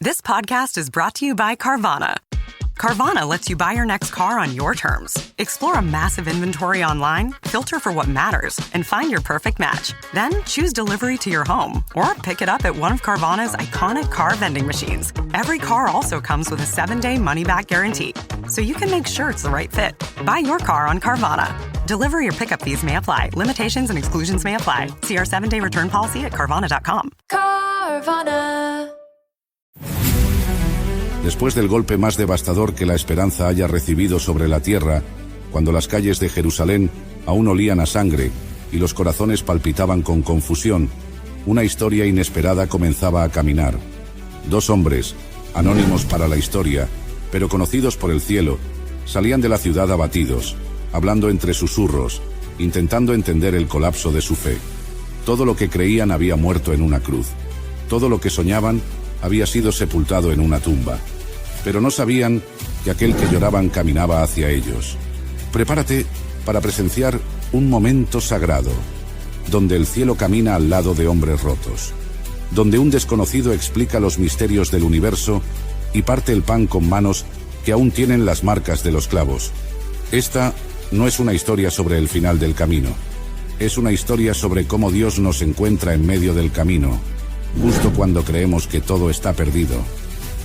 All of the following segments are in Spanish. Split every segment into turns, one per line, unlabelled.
This podcast is brought to you by Carvana. Carvana lets you buy your next car on your terms. Explore a massive inventory online, filter for what matters, and find your perfect match. Then choose delivery to your home or pick it up at one of Carvana's iconic car vending machines. Every car also comes with a 7-day money-back guarantee, so you can make sure it's the right fit. Buy your car on Carvana. Delivery or pickup fees may apply. Limitations and exclusions may apply. See our 7-day return policy at Carvana.com.
Carvana.
Después del golpe más devastador que la esperanza haya recibido sobre la tierra, cuando las calles de Jerusalén aún olían a sangre y los corazones palpitaban con confusión, una historia inesperada comenzaba a caminar. 2 hombres, anónimos para la historia, pero conocidos por el cielo, salían de la ciudad abatidos, hablando entre susurros, intentando entender el colapso de su fe. Todo lo que creían había muerto en una cruz. Todo lo que soñaban había sido sepultado en una tumba. Pero no sabían que aquel que lloraban caminaba hacia ellos. Prepárate para presenciar un momento sagrado, donde el cielo camina al lado de hombres rotos, donde un desconocido explica los misterios del universo y parte el pan con manos que aún tienen las marcas de los clavos. Esta no es una historia sobre el final del camino. Es una historia sobre cómo Dios nos encuentra en medio del camino, justo cuando creemos que todo está perdido.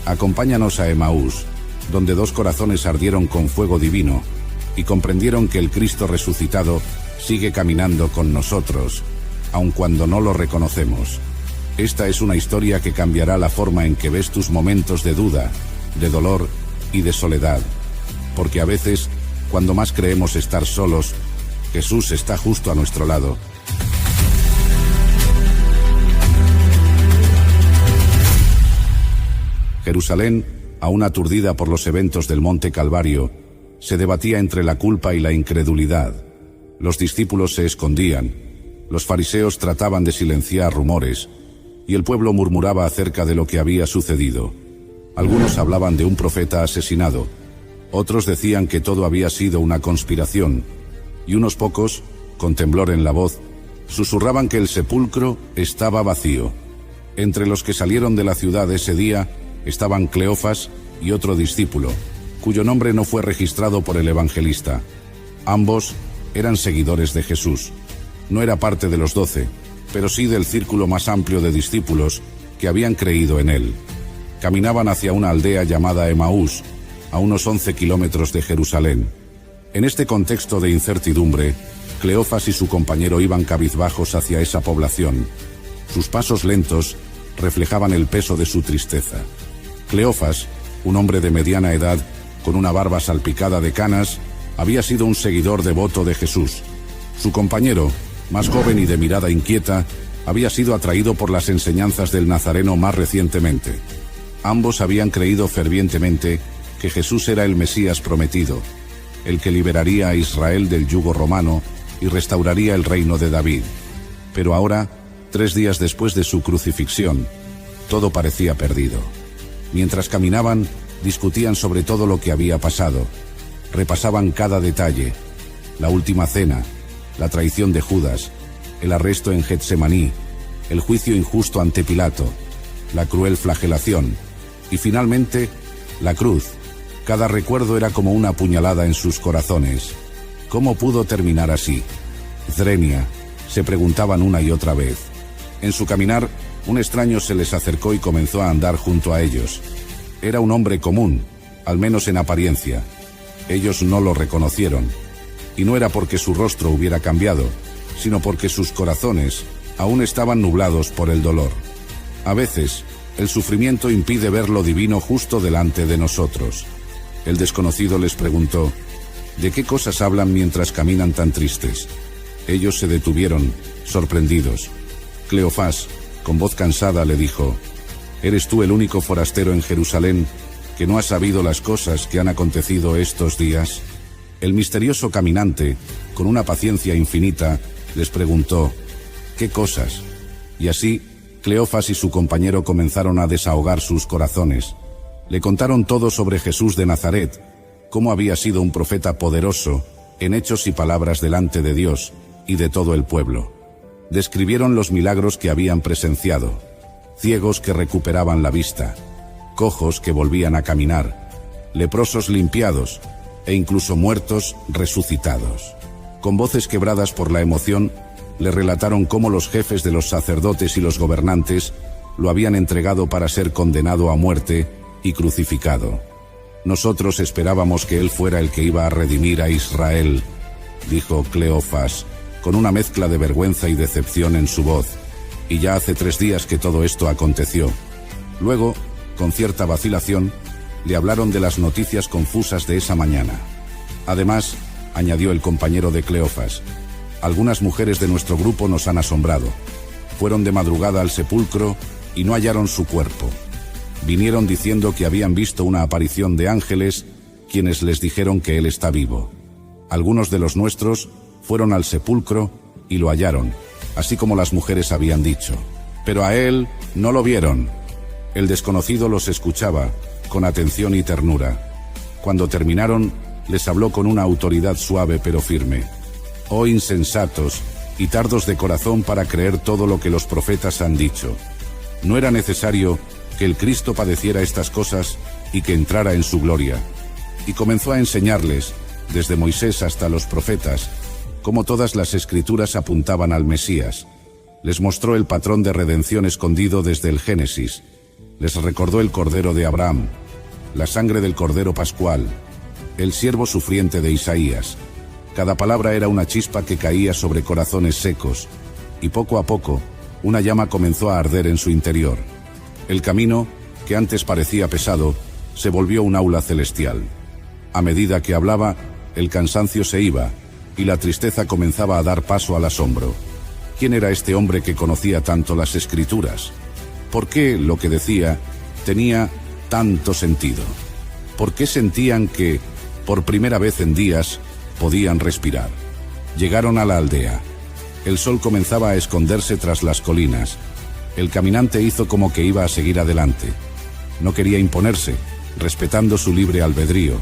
Acompáñanos a Emaús, donde 2 corazones ardieron con fuego divino y comprendieron que el Cristo resucitado sigue caminando con nosotros, aun cuando no lo reconocemos. Esta es una historia que cambiará la forma en que ves tus momentos de duda, de dolor y de soledad, porque a veces, cuando más creemos estar solos, Jesús está justo a nuestro lado. Jerusalén, aún aturdida por los eventos del Monte Calvario, se debatía entre la culpa y la incredulidad. Los discípulos se escondían, los fariseos trataban de silenciar rumores, y el pueblo murmuraba acerca de lo que había sucedido. Algunos hablaban de un profeta asesinado, otros decían que todo había sido una conspiración, y unos pocos, con temblor en la voz, susurraban que el sepulcro estaba vacío. Entre los que salieron de la ciudad ese día estaban Cleofas y otro discípulo, cuyo nombre no fue registrado por el evangelista. Ambos eran seguidores de Jesús. No era parte de los 12, pero sí del círculo más amplio de discípulos que habían creído en él. Caminaban hacia una aldea llamada Emaús, a unos 11 kilómetros de Jerusalén. En este contexto de incertidumbre, Cleofas y su compañero iban cabizbajos hacia esa población. Sus pasos lentos reflejaban el peso de su tristeza. Cleofas, un hombre de mediana edad, con una barba salpicada de canas, había sido un seguidor devoto de Jesús. Su compañero, más joven y de mirada inquieta, había sido atraído por las enseñanzas del Nazareno más recientemente. Ambos habían creído fervientemente que Jesús era el Mesías prometido, el que liberaría a Israel del yugo romano y restauraría el reino de David. Pero ahora, 3 días después de su crucifixión, todo parecía perdido. Mientras caminaban, discutían sobre todo lo que había pasado. Repasaban cada detalle: la última cena, la traición de Judas, el arresto en Getsemaní, el juicio injusto ante Pilato, la cruel flagelación y finalmente la cruz. Cada recuerdo era como una puñalada en sus corazones. ¿Cómo pudo terminar así? Zrenia, se preguntaban una y otra vez. En su caminar, un extraño se les acercó y comenzó a andar junto a ellos. Era un hombre común, al menos en apariencia. Ellos no lo reconocieron. Y no era porque su rostro hubiera cambiado, sino porque sus corazones aún estaban nublados por el dolor. A veces, el sufrimiento impide ver lo divino justo delante de nosotros. El desconocido les preguntó: ¿de qué cosas hablan mientras caminan tan tristes? Ellos se detuvieron, sorprendidos. Cleofás, con voz cansada, le dijo: ¿eres tú el único forastero en Jerusalén que no ha sabido las cosas que han acontecido estos días? El misterioso caminante, con una paciencia infinita, les preguntó: ¿qué cosas? Y así, Cleofás y su compañero comenzaron a desahogar sus corazones. Le contaron todo sobre Jesús de Nazaret, cómo había sido un profeta poderoso, en hechos y palabras delante de Dios y de todo el pueblo. Describieron los milagros que habían presenciado: ciegos que recuperaban la vista, cojos que volvían a caminar, leprosos limpiados e incluso muertos resucitados. Con voces quebradas por la emoción, le relataron cómo los jefes de los sacerdotes y los gobernantes lo habían entregado para ser condenado a muerte y crucificado. Nosotros esperábamos que él fuera el que iba a redimir a Israel, dijo Cleofas, con una mezcla de vergüenza y decepción en su voz, y ya hace 3 días que todo esto aconteció. Luego, con cierta vacilación, le hablaron de las noticias confusas de esa mañana. Además, añadió el compañero de Cleofas, algunas mujeres de nuestro grupo nos han asombrado. Fueron de madrugada al sepulcro y no hallaron su cuerpo. Vinieron diciendo que habían visto una aparición de ángeles, quienes les dijeron que él está vivo. Algunos de los nuestros fueron al sepulcro y lo hallaron, así como las mujeres habían dicho. Pero a él no lo vieron. El desconocido los escuchaba con atención y ternura. Cuando terminaron, les habló con una autoridad suave pero firme. Oh insensatos y tardos de corazón para creer todo lo que los profetas han dicho. ¿No era necesario que el Cristo padeciera estas cosas y que entrara en su gloria? Y comenzó a enseñarles, desde Moisés hasta los profetas, cómo todas las escrituras apuntaban al Mesías. Les mostró el patrón de redención escondido desde el Génesis. Les recordó el Cordero de Abraham, la sangre del Cordero Pascual, el siervo sufriente de Isaías. Cada palabra era una chispa que caía sobre corazones secos, y poco a poco, una llama comenzó a arder en su interior. El camino, que antes parecía pesado, se volvió un aula celestial. A medida que hablaba, el cansancio se iba, y la tristeza comenzaba a dar paso al asombro. ¿Quién era este hombre que conocía tanto las Escrituras? ¿Por qué lo que decía tenía tanto sentido? ¿Por qué sentían que, por primera vez en días, podían respirar? Llegaron a la aldea. El sol comenzaba a esconderse tras las colinas. El caminante hizo como que iba a seguir adelante. No quería imponerse, respetando su libre albedrío.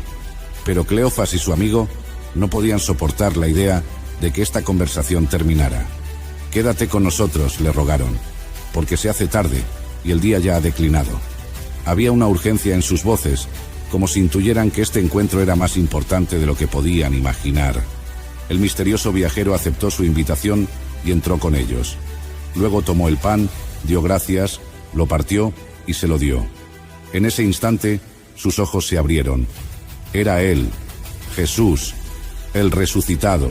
Pero Cleofas y su amigo no podían soportar la idea de que esta conversación terminara. «Quédate con nosotros», le rogaron, «porque se hace tarde y el día ya ha declinado». Había una urgencia en sus voces, como si intuyeran que este encuentro era más importante de lo que podían imaginar. El misterioso viajero aceptó su invitación y entró con ellos. Luego tomó el pan, dio gracias, lo partió y se lo dio. En ese instante, sus ojos se abrieron. Era él, Jesús, el resucitado.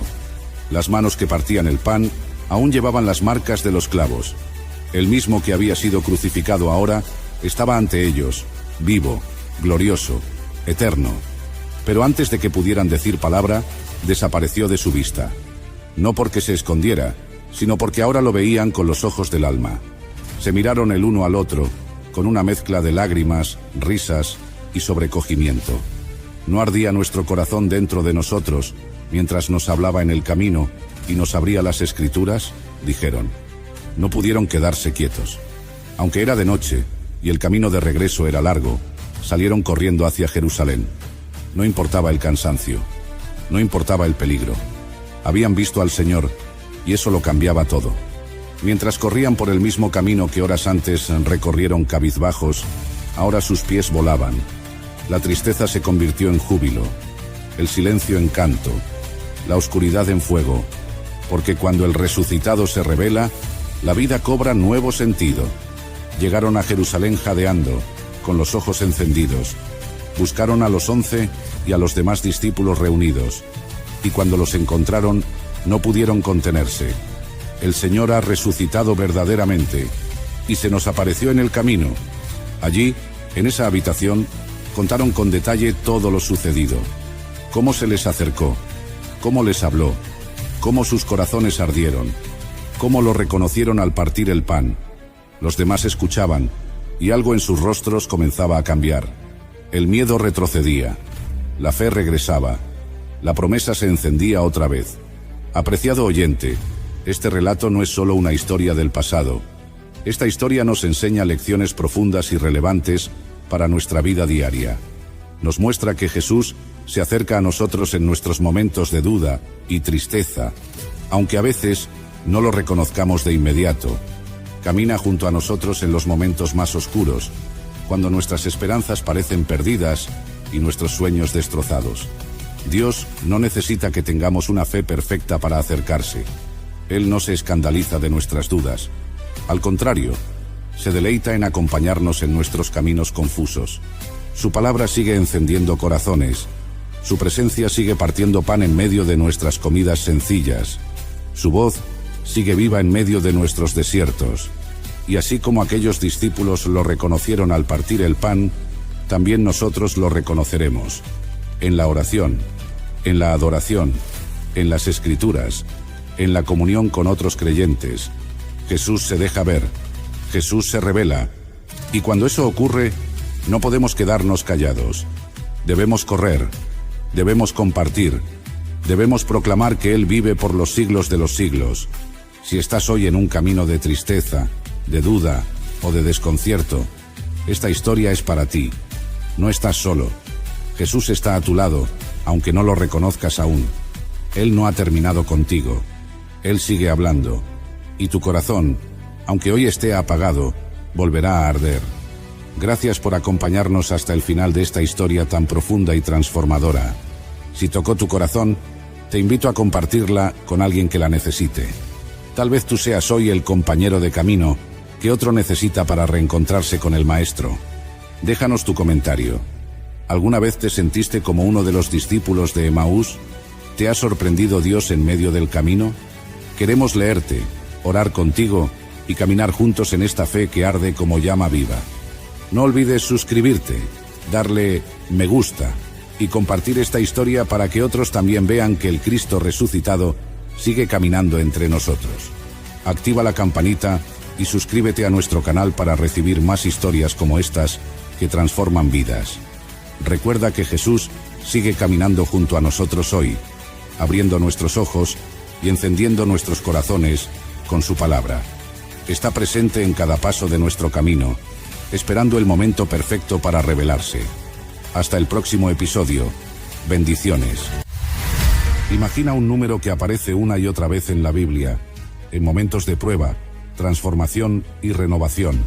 Las manos que partían el pan aún llevaban las marcas de los clavos. El mismo que había sido crucificado ahora estaba ante ellos, vivo, glorioso, eterno. Pero antes de que pudieran decir palabra, desapareció de su vista. No porque se escondiera, sino porque ahora lo veían con los ojos del alma. Se miraron el uno al otro, con una mezcla de lágrimas, risas y sobrecogimiento. ¿No ardía nuestro corazón dentro de nosotros, mientras nos hablaba en el camino y nos abría las Escrituras?, dijeron. No pudieron quedarse quietos. Aunque era de noche y el camino de regreso era largo, salieron corriendo hacia Jerusalén. No importaba el cansancio, no importaba el peligro. Habían visto al Señor y eso lo cambiaba todo. Mientras corrían por el mismo camino que horas antes recorrieron cabizbajos, ahora sus pies volaban. La tristeza se convirtió en júbilo, el silencio en canto, la oscuridad en fuego, porque cuando el resucitado se revela, la vida cobra nuevo sentido. Llegaron a Jerusalén jadeando, con los ojos encendidos. Buscaron a los 11 y a los demás discípulos reunidos, y cuando los encontraron, no pudieron contenerse. El Señor ha resucitado verdaderamente, y se nos apareció en el camino. Allí, en esa habitación, contaron con detalle todo lo sucedido. Cómo se les acercó, cómo les habló, cómo sus corazones ardieron, cómo lo reconocieron al partir el pan. Los demás escuchaban, y algo en sus rostros comenzaba a cambiar. El miedo retrocedía, la fe regresaba, la promesa se encendía otra vez. Apreciado oyente, este relato no es solo una historia del pasado. Esta historia nos enseña lecciones profundas y relevantes para nuestra vida diaria. Nos muestra que Jesús se acerca a nosotros en nuestros momentos de duda y tristeza, aunque a veces no lo reconozcamos de inmediato. Camina junto a nosotros en los momentos más oscuros, cuando nuestras esperanzas parecen perdidas y nuestros sueños destrozados. Dios no necesita que tengamos una fe perfecta para acercarse. Él no se escandaliza de nuestras dudas. Al contrario, se deleita en acompañarnos en nuestros caminos confusos. Su palabra sigue encendiendo corazones. Su presencia sigue partiendo pan en medio de nuestras comidas sencillas. Su voz sigue viva en medio de nuestros desiertos. Y así como aquellos discípulos lo reconocieron al partir el pan, también nosotros lo reconoceremos. En la oración, en la adoración, en las escrituras, en la comunión con otros creyentes. Jesús se deja ver, Jesús se revela. Y cuando eso ocurre, no podemos quedarnos callados. Debemos correr, debemos compartir, debemos proclamar que Él vive por los siglos de los siglos. Si estás hoy en un camino de tristeza, de duda o de desconcierto, esta historia es para ti. No estás solo. Jesús está a tu lado, aunque no lo reconozcas aún. Él no ha terminado contigo. Él sigue hablando. Y tu corazón, aunque hoy esté apagado, volverá a arder. Gracias por acompañarnos hasta el final de esta historia tan profunda y transformadora. Si tocó tu corazón, te invito a compartirla con alguien que la necesite. Tal vez tú seas hoy el compañero de camino que otro necesita para reencontrarse con el Maestro. Déjanos tu comentario. ¿Alguna vez te sentiste como uno de los discípulos de Emaús? ¿Te ha sorprendido Dios en medio del camino? Queremos leerte, orar contigo y caminar juntos en esta fe que arde como llama viva. No olvides suscribirte, darle me gusta y compartir esta historia para que otros también vean que el Cristo resucitado sigue caminando entre nosotros. Activa la campanita y suscríbete a nuestro canal para recibir más historias como estas que transforman vidas. Recuerda que Jesús sigue caminando junto a nosotros hoy, abriendo nuestros ojos y encendiendo nuestros corazones con su palabra. Está presente en cada paso de nuestro camino, esperando el momento perfecto para revelarse. Hasta el próximo episodio. Bendiciones. Imagina un número que aparece una y otra vez en la Biblia, en momentos de prueba, transformación y renovación.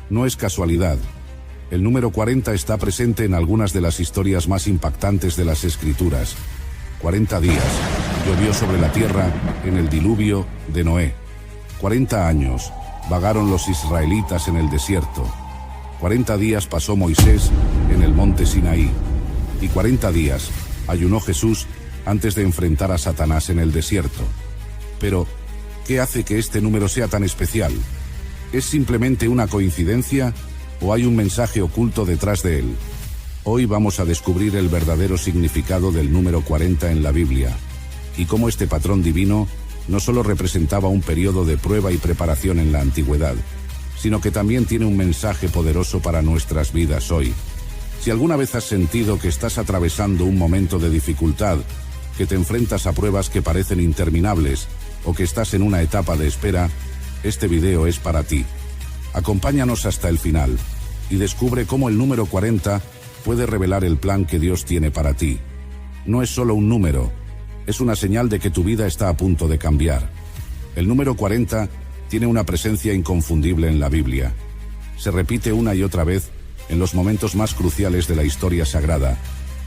No es casualidad. El número 40 está presente en algunas de las historias más impactantes de las Escrituras. 40 días llovió sobre la tierra en el diluvio de Noé. 40 años vagaron los israelitas en el desierto. 40 días pasó Moisés en el monte Sinaí. Y 40 días ayunó Jesús antes de enfrentar a Satanás en el desierto. Pero, ¿qué hace que este número sea tan especial? ¿Es simplemente una coincidencia o hay un mensaje oculto detrás de él? Hoy vamos a descubrir el verdadero significado del número 40 en la Biblia y cómo este patrón divino no solo representaba un periodo de prueba y preparación en la antigüedad, sino que también tiene un mensaje poderoso para nuestras vidas hoy. Si alguna vez has sentido que estás atravesando un momento de dificultad, que te enfrentas a pruebas que parecen interminables o que estás en una etapa de espera, este video es para ti. Acompáñanos hasta el final y descubre cómo el número 40 puede revelar el plan que Dios tiene para ti. No es solo un número, es una señal de que tu vida está a punto de cambiar. El número 40 tiene una presencia inconfundible en la Biblia. Se repite una y otra vez en los momentos más cruciales de la historia sagrada,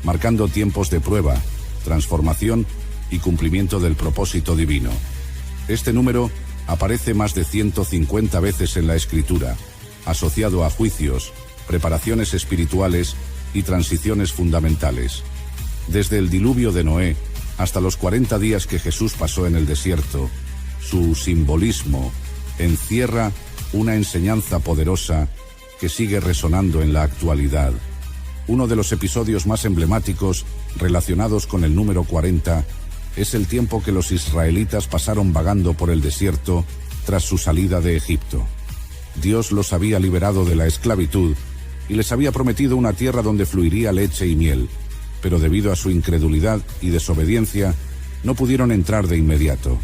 marcando tiempos de prueba, transformación y cumplimiento del propósito divino. Este número aparece más de 150 veces en la Escritura, asociado a juicios, preparaciones espirituales y transiciones fundamentales. Desde el diluvio de Noé hasta los 40 días que Jesús pasó en el desierto, su simbolismo encierra una enseñanza poderosa que sigue resonando en la actualidad. Uno de los episodios más emblemáticos relacionados con el número 40 es el tiempo que los israelitas pasaron vagando por el desierto tras su salida de Egipto. Dios los había liberado de la esclavitud y les había prometido una tierra donde fluiría leche y miel, pero debido a su incredulidad y desobediencia, no pudieron entrar de inmediato.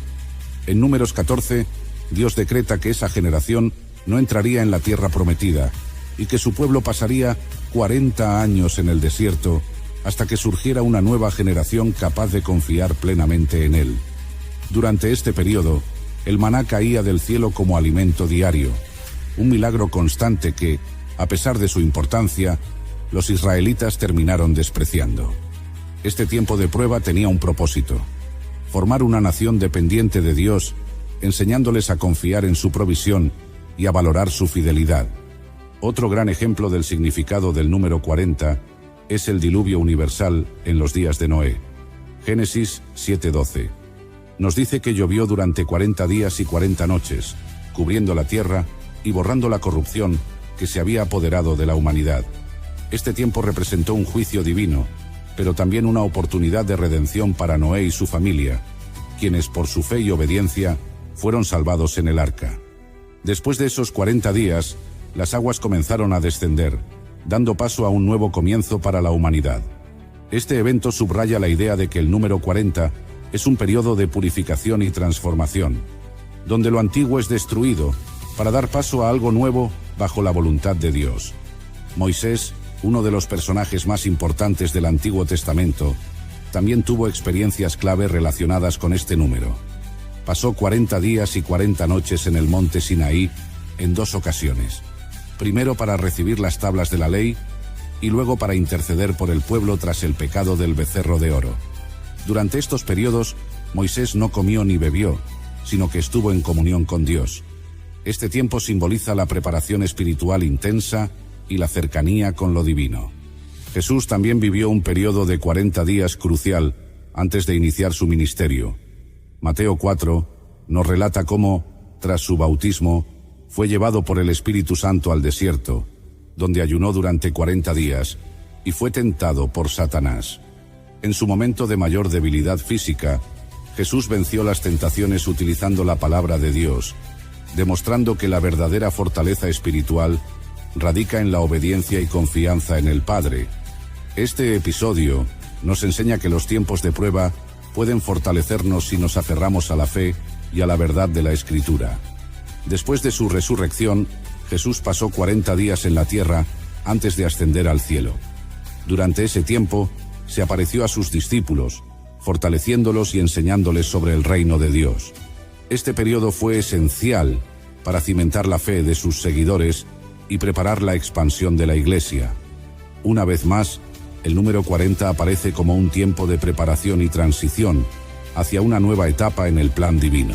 En Números 14, Dios decreta que esa generación no entraría en la tierra prometida y que su pueblo pasaría 40 años en el desierto hasta que surgiera una nueva generación capaz de confiar plenamente en él. Durante este periodo, el maná caía del cielo como alimento diario, un milagro constante que, A pesar de su importancia, los israelitas terminaron despreciando. Este tiempo de prueba tenía un propósito: formar una nación dependiente de Dios, enseñándoles a confiar en su provisión y a valorar su fidelidad. Otro gran ejemplo del significado del número 40 es el diluvio universal en los días de Noé. Génesis 7:12. Nos dice que llovió durante 40 días y 40 noches, cubriendo la tierra y borrando la corrupción que se había apoderado de la humanidad. Este tiempo representó un juicio divino, pero también una oportunidad de redención para Noé y su familia, quienes por su fe y obediencia fueron salvados en el arca. Después de esos 40 días, las aguas comenzaron a descender, dando paso a un nuevo comienzo para la humanidad. Este evento subraya la idea de que el número 40 es un periodo de purificación y transformación, donde lo antiguo es destruido para dar paso a algo nuevo bajo la voluntad de Dios. Moisés, uno de los personajes más importantes del Antiguo Testamento, también tuvo experiencias clave relacionadas con este número. Pasó 40 días y 40 noches en el monte Sinaí en 2 ocasiones. Primero para recibir las tablas de la ley y luego para interceder por el pueblo tras el pecado del becerro de oro. Durante estos periodos, Moisés no comió ni bebió, sino que estuvo en comunión con Dios. Este tiempo simboliza la preparación espiritual intensa y la cercanía con lo divino. Jesús también vivió un periodo de 40 días crucial antes de iniciar su ministerio. Mateo 4 nos relata cómo, tras su bautismo, fue llevado por el Espíritu Santo al desierto, donde ayunó durante 40 días y fue tentado por Satanás. En su momento de mayor debilidad física, Jesús venció las tentaciones utilizando la palabra de Dios, demostrando que la verdadera fortaleza espiritual radica en la obediencia y confianza en el Padre. Este episodio nos enseña que los tiempos de prueba pueden fortalecernos si nos aferramos a la fe y a la verdad de la Escritura. Después de su resurrección, Jesús pasó 40 días en la tierra antes de ascender al cielo. Durante ese tiempo, se apareció a sus discípulos, fortaleciéndolos y enseñándoles sobre el reino de Dios. Este periodo fue esencial para cimentar la fe de sus seguidores y preparar la expansión de la Iglesia. Una vez más, el número 40 aparece como un tiempo de preparación y transición hacia una nueva etapa en el plan divino.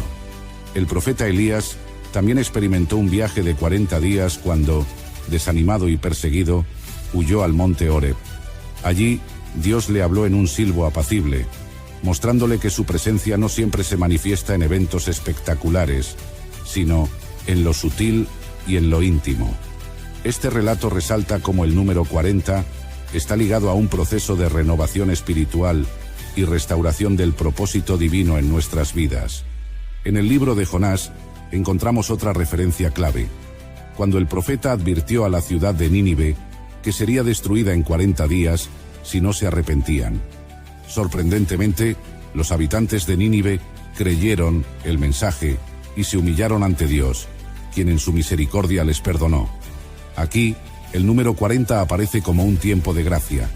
El profeta Elías también experimentó un viaje de 40 días cuando, desanimado y perseguido, huyó al monte Horeb. Allí, Dios le habló en un silbo apacible, mostrándole que su presencia no siempre se manifiesta en eventos espectaculares, sino en lo sutil y en lo íntimo. Este relato resalta cómo el número 40 está ligado a un proceso de renovación espiritual y restauración del propósito divino en nuestras vidas. En el libro de Jonás encontramos otra referencia clave, cuando el profeta advirtió a la ciudad de Nínive que sería destruida en 40 días si no se arrepentían. Sorprendentemente, los habitantes de Nínive creyeron el mensaje y se humillaron ante Dios, quien en su misericordia les perdonó. Aquí, el número 40 aparece como un tiempo de gracia,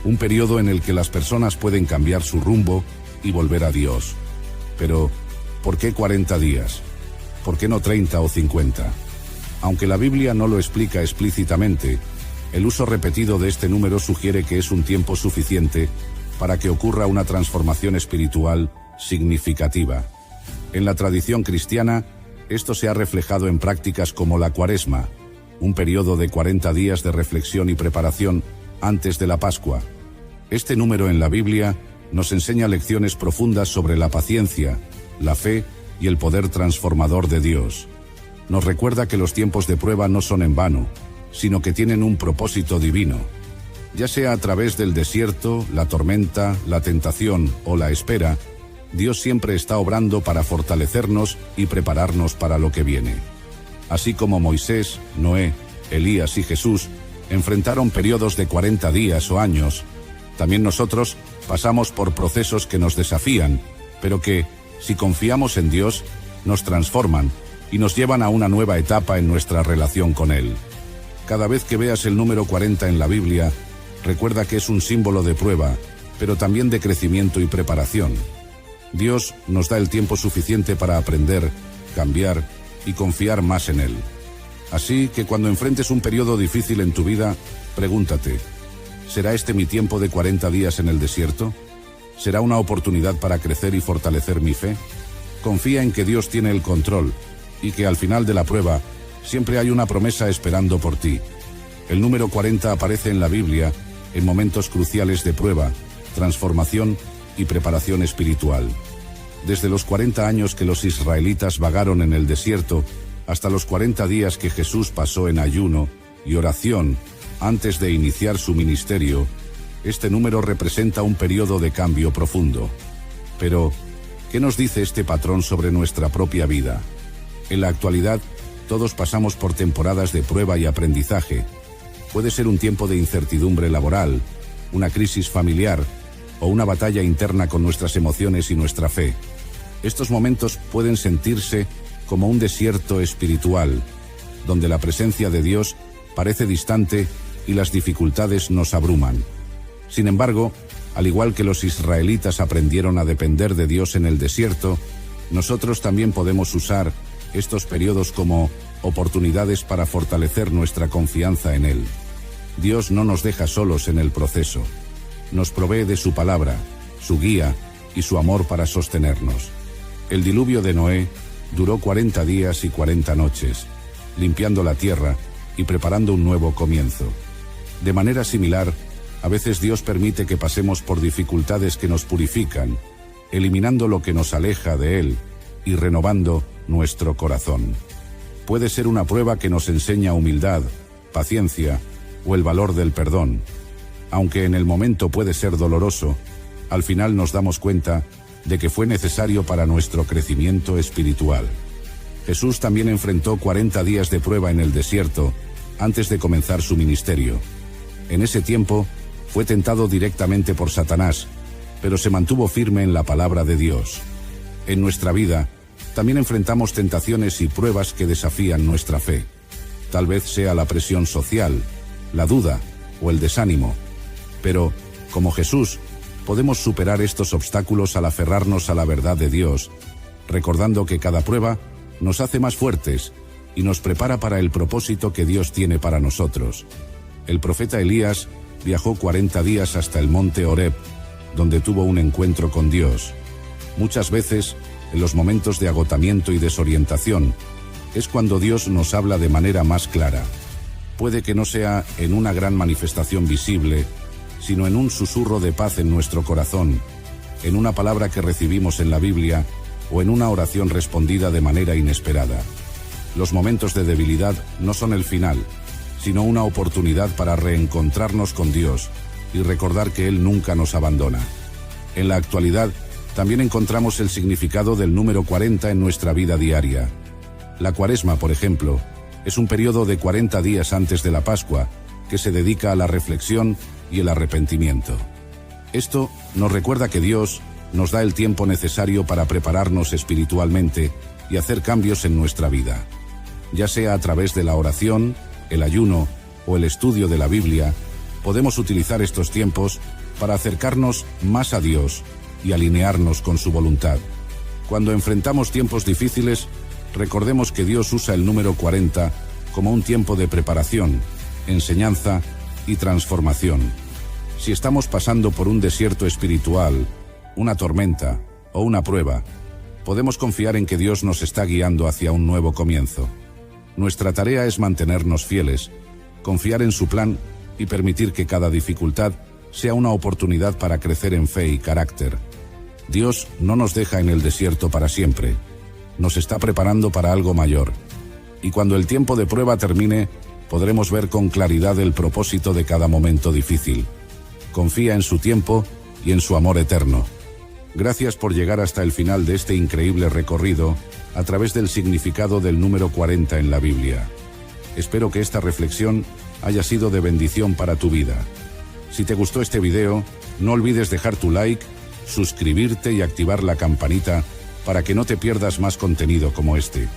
un periodo en el que las personas pueden cambiar su rumbo y volver a Dios. Pero, ¿por qué 40 días? ¿Por qué no 30 o 50? Aunque la Biblia no lo explica explícitamente, el uso repetido de este número sugiere que es un tiempo suficiente para que ocurra una transformación espiritual significativa. En la tradición cristiana, esto se ha reflejado en prácticas como la Cuaresma, un periodo de 40 días de reflexión y preparación antes de la Pascua. Este número en la Biblia nos enseña lecciones profundas sobre la paciencia, la fe y el poder transformador de Dios. Nos recuerda que los tiempos de prueba no son en vano, sino que tienen un propósito divino. Ya sea a través del desierto, la tormenta, la tentación o la espera, Dios siempre está obrando para fortalecernos y prepararnos para lo que viene. Así como Moisés, Noé, Elías y Jesús enfrentaron periodos de 40 días o años, también nosotros pasamos por procesos que nos desafían, pero que, si confiamos en Dios, nos transforman y nos llevan a una nueva etapa en nuestra relación con Él. Cada vez que veas el número 40 en la Biblia, recuerda que es un símbolo de prueba, pero también de crecimiento y preparación. Dios nos da el tiempo suficiente para aprender, cambiar y confiar más en Él. Así que cuando enfrentes un periodo difícil en tu vida, pregúntate, ¿será este mi tiempo de 40 días en el desierto? ¿Será una oportunidad para crecer y fortalecer mi fe? Confía en que Dios tiene el control y que al final de la prueba siempre hay una promesa esperando por ti. El número 40 aparece en la Biblia en momentos cruciales de prueba, transformación y preparación espiritual. Desde los 40 años que los israelitas vagaron en el desierto hasta los 40 días que Jesús pasó en ayuno y oración antes de iniciar su ministerio, este número representa un periodo de cambio profundo. Pero, ¿qué nos dice este patrón sobre nuestra propia vida? En la actualidad, todos pasamos por temporadas de prueba y aprendizaje. Puede ser un tiempo de incertidumbre laboral, una crisis familiar o una batalla interna con nuestras emociones y nuestra fe. Estos momentos pueden sentirse como un desierto espiritual, donde la presencia de Dios parece distante y las dificultades nos abruman. Sin embargo, al igual que los israelitas aprendieron a depender de Dios en el desierto, nosotros también podemos usar estos periodos como oportunidades para fortalecer nuestra confianza en Él. Dios no nos deja solos en el proceso. Nos provee de su palabra, su guía y su amor para sostenernos. El diluvio de Noé duró 40 días y 40 noches, limpiando la tierra y preparando un nuevo comienzo. De manera similar, a veces Dios permite que pasemos por dificultades que nos purifican, eliminando lo que nos aleja de Él y renovando nuestro corazón. Puede ser una prueba que nos enseña humildad, paciencia o el valor del perdón. Aunque en el momento puede ser doloroso, al final nos damos cuenta de que fue necesario para nuestro crecimiento espiritual. Jesús también enfrentó 40 días de prueba en el desierto antes de comenzar su ministerio. En ese tiempo, fue tentado directamente por Satanás, pero se mantuvo firme en la palabra de Dios. En nuestra vida, también enfrentamos tentaciones y pruebas que desafían nuestra fe. Tal vez sea la presión social, la duda o el desánimo. Pero, como Jesús, podemos superar estos obstáculos al aferrarnos a la verdad de Dios, recordando que cada prueba nos hace más fuertes y nos prepara para el propósito que Dios tiene para nosotros. El profeta Elías viajó 40 días hasta el monte Horeb, donde tuvo un encuentro con Dios. Muchas veces, en los momentos de agotamiento y desorientación, es cuando Dios nos habla de manera más clara. Puede que no sea en una gran manifestación visible, sino en un susurro de paz en nuestro corazón, en una palabra que recibimos en la Biblia o en una oración respondida de manera inesperada. Los momentos de debilidad no son el final, sino una oportunidad para reencontrarnos con Dios y recordar que Él nunca nos abandona. En la actualidad, también encontramos el significado del número 40 en nuestra vida diaria. La Cuaresma, por ejemplo, es un periodo de 40 días antes de la Pascua que se dedica a la reflexión y el arrepentimiento. Esto nos recuerda que Dios nos da el tiempo necesario para prepararnos espiritualmente y hacer cambios en nuestra vida. Ya sea a través de la oración, el ayuno o el estudio de la Biblia, podemos utilizar estos tiempos para acercarnos más a Dios y alinearnos con su voluntad. Cuando enfrentamos tiempos difíciles, recordemos que Dios usa el número 40 como un tiempo de preparación, enseñanza y transformación. Si estamos pasando por un desierto espiritual, una tormenta o una prueba, podemos confiar en que Dios nos está guiando hacia un nuevo comienzo. Nuestra tarea es mantenernos fieles, confiar en su plan y permitir que cada dificultad sea una oportunidad para crecer en fe y carácter. Dios no nos deja en el desierto para siempre. Nos está preparando para algo mayor. Y cuando el tiempo de prueba termine, podremos ver con claridad el propósito de cada momento difícil. Confía en su tiempo y en su amor eterno. Gracias por llegar hasta el final de este increíble recorrido a través del significado del número 40 en la Biblia. Espero que esta reflexión haya sido de bendición para tu vida. Si te gustó este video, no olvides dejar tu like, suscribirte y activar la campanita para que no te pierdas más contenido como este.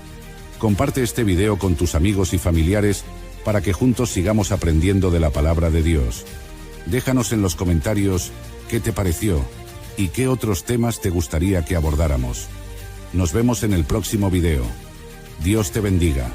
Comparte este video con tus amigos y familiares para que juntos sigamos aprendiendo de la palabra de Dios. Déjanos en los comentarios qué te pareció y qué otros temas te gustaría que abordáramos. Nos vemos en el próximo video. Dios te bendiga.